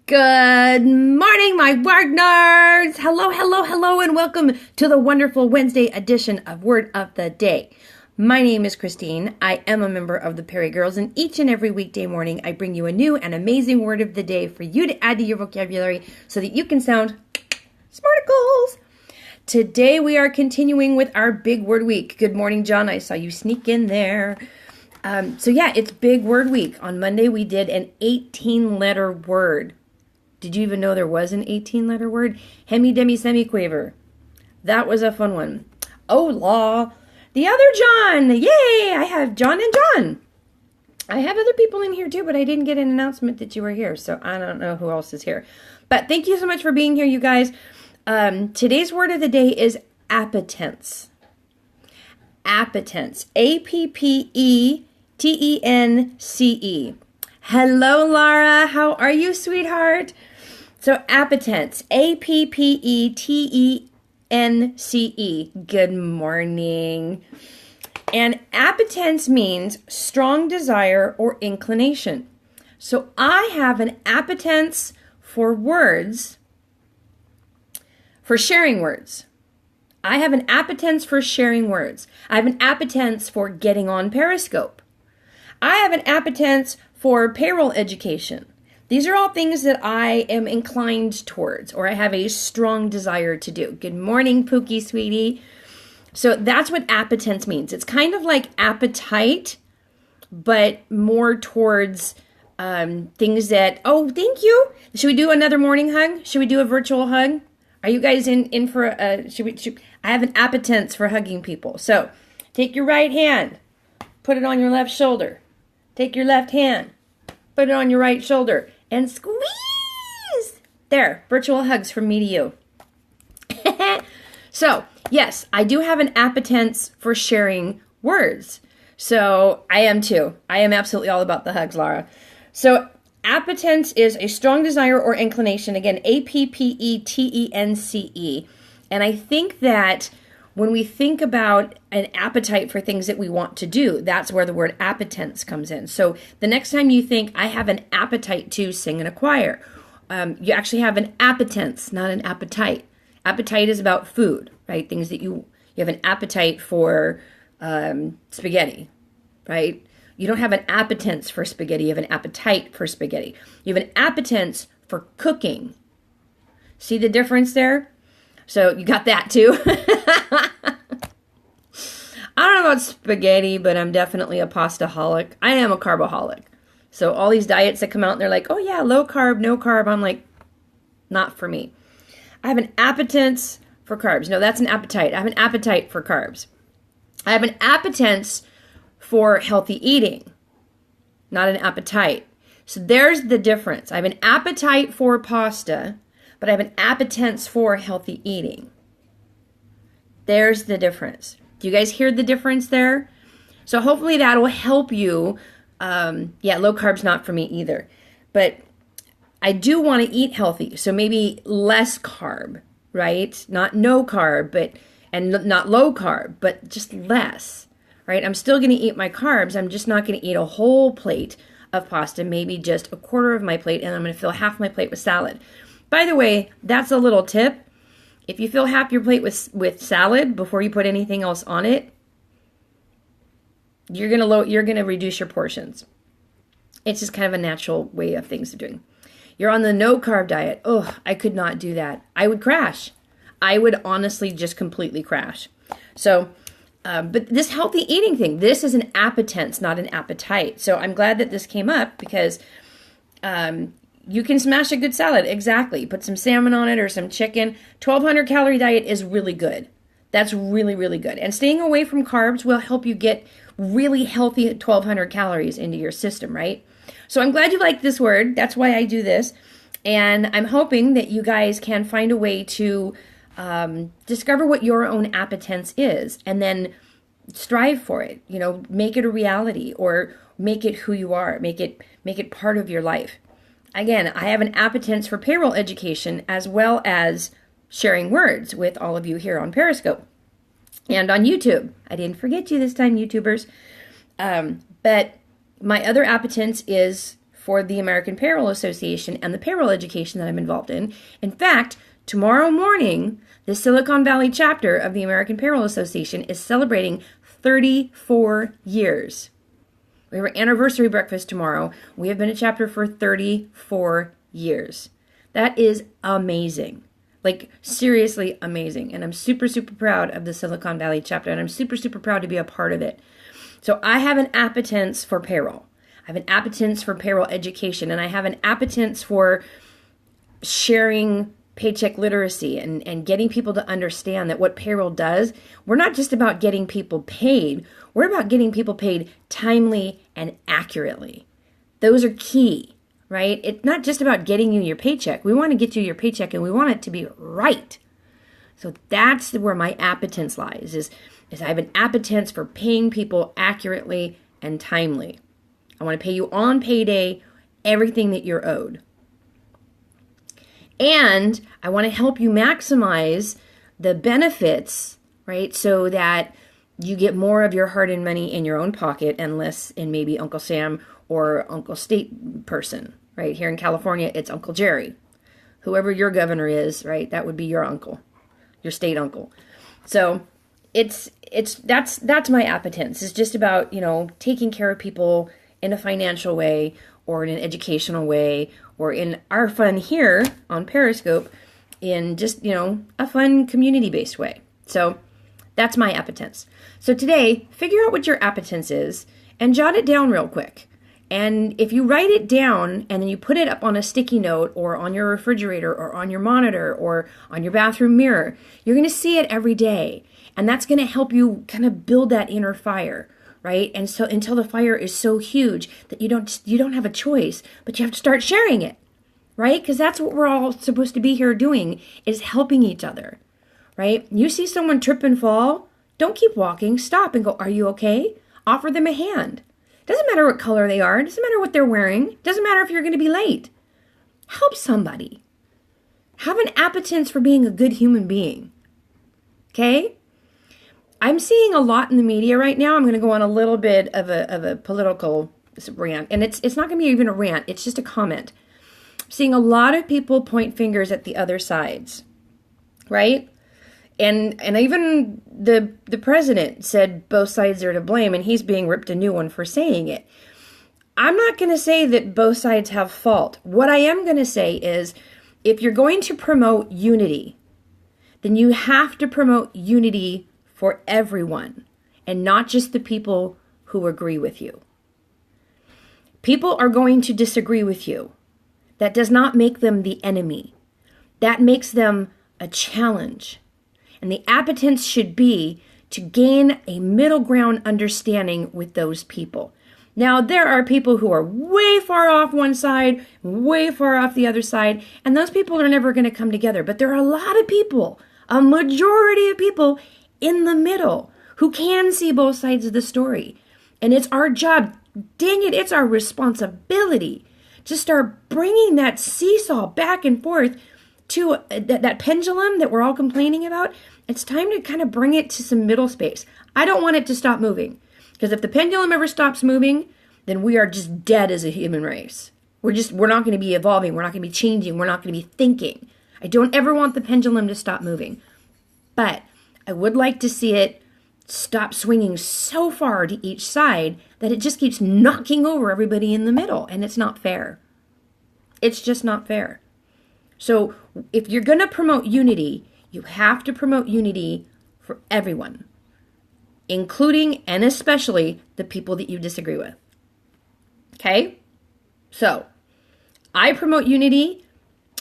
Good morning, my word nerds! Hello, hello, hello, and welcome to the wonderful Wednesday edition of Word of the Day. My name is Christine. I am a member of the Perry Girls, and each and every weekday morning, I bring you a new and amazing word of the day for you to add to your vocabulary so that you can sound smarticles. Today, we are continuing with our Big Word Week. Good morning, John. I saw you sneak in there. It's Big Word Week. On Monday, we did an 18-letter word. Did you even know there was an 18-letter word? Hemi, demi, semi-quaver. That was a fun one. Oh, law. The other John. Yay! I have John and John. I have other people in here too, but I didn't get an announcement that you were here, so I don't know who else is here. But thank you so much for being here, you guys. Today's word of the day is appetence. Appetence. A-P-P-E-T-E-N-C-E. Hello, Laura. How are you, sweetheart? So, appetence. A-P-P-E-T-E-N-C-E. Good morning. And appetence means strong desire or inclination. So, I have an appetence for words, for sharing words. I have an appetence for sharing words. I have an appetence for getting on Periscope. I have an appetence for payroll education. These are all things that I am inclined towards, or I have a strong desire to do. Good morning, Pookie, sweetie. So that's what appetence means. It's kind of like appetite, but more towards things that, oh, thank you. Should we do another morning hug? Should we do a virtual hug? Are you guys in for a, I have an appetence for hugging people. So take your right hand, put it on your left shoulder. Take your left hand, put it on your right shoulder, and squeeze. There, virtual hugs from me to you. So, yes, I do have an appetence for sharing words. So, I am too. I am absolutely all about the hugs, Laura. So, appetence is a strong desire or inclination. Again, A-P-P-E-T-E-N-C-E. And I think that when we think about an appetite for things that we want to do, that's where the word appetence comes in. So the next time you think, I have an appetite to sing in a choir, you actually have an appetence, not an appetite. Appetite is about food, right? Things that you have an appetite for spaghetti, right? You don't have an appetence for spaghetti. You have an appetite for spaghetti. You have an appetence for cooking. See the difference there? So you got that too. I don't know about spaghetti, but I'm definitely a pastaholic. I am a carboholic. So all these diets that come out and they're like, oh yeah, low carb, no carb. I'm like, not for me. I have an appetence for carbs. No, that's an appetite. I have an appetite for carbs. I have an appetence for healthy eating, not an appetite. So there's the difference. I have an appetite for pasta, but I have an appetence for healthy eating. There's the difference. Do you guys hear the difference there? So hopefully that will help you. Low carb's not for me either. But I do want to eat healthy. So maybe less carb, right? Not no carb, and not low carb, but just less, right? I'm still going to eat my carbs. I'm just not going to eat a whole plate of pasta, maybe just a quarter of my plate, and I'm going to fill half my plate with salad. By the way, that's a little tip. If you fill half your plate with salad before you put anything else on it, you're gonna reduce your portions. It's just kind of a natural way of things of doing. You're on the no carb diet. Oh, I could not do that. I would crash. I would honestly just completely crash. So, but this healthy eating thing, this is an appetence, not an appetite. So I'm glad that this came up because you can smash a good salad, exactly. Put some salmon on it or some chicken. 1,200 calorie diet is really good. That's really, really good. And staying away from carbs will help you get really healthy 1,200 calories into your system, right? So I'm glad you like this word. That's why I do this. And I'm hoping that you guys can find a way to discover what your own appetence is and then strive for it. You know, make it a reality or make it who you are. Make it part of your life. Again, I have an appetence for payroll education as well as sharing words with all of you here on Periscope and on YouTube. I didn't forget you this time, YouTubers. But my other appetence is for the American Payroll Association and the payroll education that I'm involved in. In fact, tomorrow morning, the Silicon Valley chapter of the American Payroll Association is celebrating 34 years. We have our anniversary breakfast tomorrow. We have been a chapter for 34 years. That is amazing. Like, seriously amazing. And I'm super, super proud of the Silicon Valley chapter, and I'm super, super proud to be a part of it. So I have an appetence for payroll. I have an appetence for payroll education, and I have an appetence for sharing paycheck literacy and getting people to understand that what payroll does, we're not just about getting people paid, we're about getting people paid timely and accurately. Those are key, right? It's not just about getting you your paycheck. We want to get you your paycheck and we want it to be right. So that's where my appetence lies, is I have an appetence for paying people accurately and timely. I want to pay you on payday everything that you're owed. And I want to help you maximize the benefits, right? So that you get more of your hard-earned money in your own pocket and less in maybe Uncle Sam or Uncle State person, right? Here in California, it's Uncle Jerry. Whoever your governor is, right? That would be your uncle, your state uncle. So that's my appetence. It's just about, taking care of people in a financial way or in an educational way, or in our fun here on Periscope in just, a fun community-based way. So that's my appetence. So today, figure out what your appetence is and jot it down real quick. And if you write it down and then you put it up on a sticky note or on your refrigerator or on your monitor or on your bathroom mirror, you're going to see it every day. And that's going to help you kind of build that inner fire, right? And so until the fire is so huge that you don't have a choice, but you have to start sharing it, right? Because that's what we're all supposed to be here doing, is helping each other, right? You see someone trip and fall, don't keep walking, stop and go, "Are you okay?" Offer them a hand. Doesn't matter what color they are, doesn't matter what they're wearing, doesn't matter if you're going to be late. Help somebody. Have an appetence for being a good human being, okay? I'm seeing a lot in the media right now. I'm going to go on a little bit of a political rant, and it's not going to be even a rant. It's just a comment. I'm seeing a lot of people point fingers at the other sides, right? And even the president said both sides are to blame, and he's being ripped a new one for saying it. I'm not going to say that both sides have fault. What I am going to say is, if you're going to promote unity, then you have to promote unity for everyone, and not just the people who agree with you. People are going to disagree with you. That does not make them the enemy. That makes them a challenge. And the appetence should be to gain a middle ground understanding with those people. Now, there are people who are way far off one side, way far off the other side, and those people are never going to come together. But there are a lot of people, a majority of people in the middle who can see both sides of the story. And it's our job, dang it, it's our responsibility to start bringing that seesaw back and forth to that pendulum that we're all complaining about. It's time to kind of bring it to some middle space. I don't want it to stop moving, because if the pendulum ever stops moving, then we are just dead as a human race. We're not going to be evolving. We're not going to be changing. We're not going to be thinking. I don't ever want the pendulum to stop moving. But I would like to see it stop swinging so far to each side that it just keeps knocking over everybody in the middle, and it's not fair. It's just not fair. So if you're going to promote unity, you have to promote unity for everyone, including and especially the people that you disagree with. Okay? So I promote unity,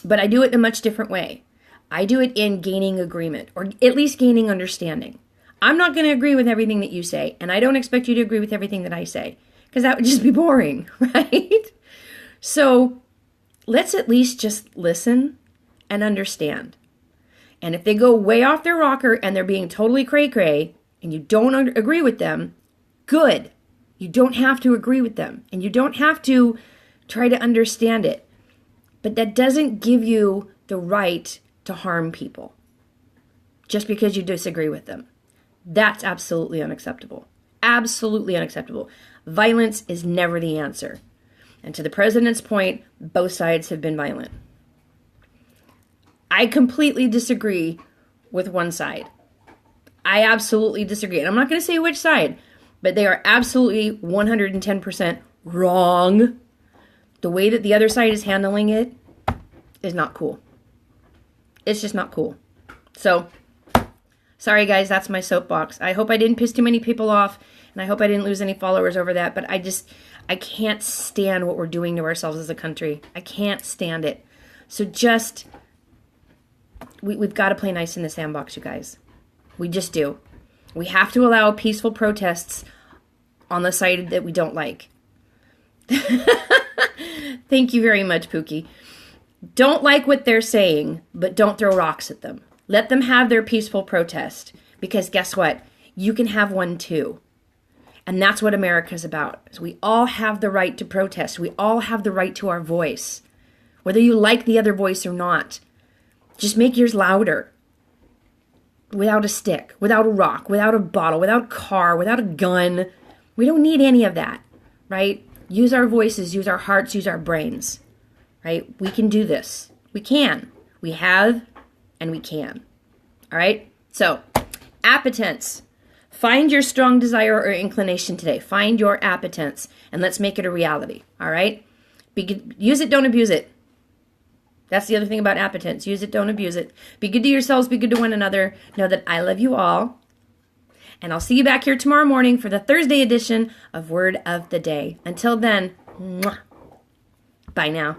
but I do it in a much different way. I do it in gaining agreement, or at least gaining understanding. I'm not going to agree with everything that you say, and I don't expect you to agree with everything that I say, because that would just be boring, right? So let's at least just listen and understand. And if they go way off their rocker and they're being totally cray-cray, and you don't agree with them, good. You don't have to agree with them, and you don't have to try to understand it. But that doesn't give you the right to harm people just because you disagree with them. That's absolutely unacceptable. Absolutely unacceptable. Violence is never the answer. And to the president's point, both sides have been violent. I completely disagree with one side. I absolutely disagree. And I'm not going to say which side, but they are absolutely 110% wrong. The way that the other side is handling it is not cool. It's just not cool. So, sorry guys, that's my soapbox. I hope I didn't piss too many people off, and I hope I didn't lose any followers over that, but I can't stand what we're doing to ourselves as a country. I can't stand it. So just, we've got to play nice in the sandbox, you guys. We just do. We have to allow peaceful protests on the side that we don't like. Thank you very much, Pookie. Don't like what they're saying, but don't throw rocks at them. Let them have their peaceful protest, because guess what? You can have one too. And that's what America's about. So we all have the right to protest. We all have the right to our voice, whether you like the other voice or not. Just make yours louder. Without a stick, without a rock, without a bottle, without a car, without a gun. We don't need any of that, right? Use our voices, use our hearts, use our brains, right? We can do this. We can. We have, and we can. All right? So, appetence. Find your strong desire or inclination today. Find your appetence, and let's make it a reality. All right? Use it, don't abuse it. That's the other thing about appetence. Use it, don't abuse it. Be good to yourselves, be good to one another. Know that I love you all. And I'll see you back here tomorrow morning for the Thursday edition of Word of the Day. Until then, mwah. Bye now.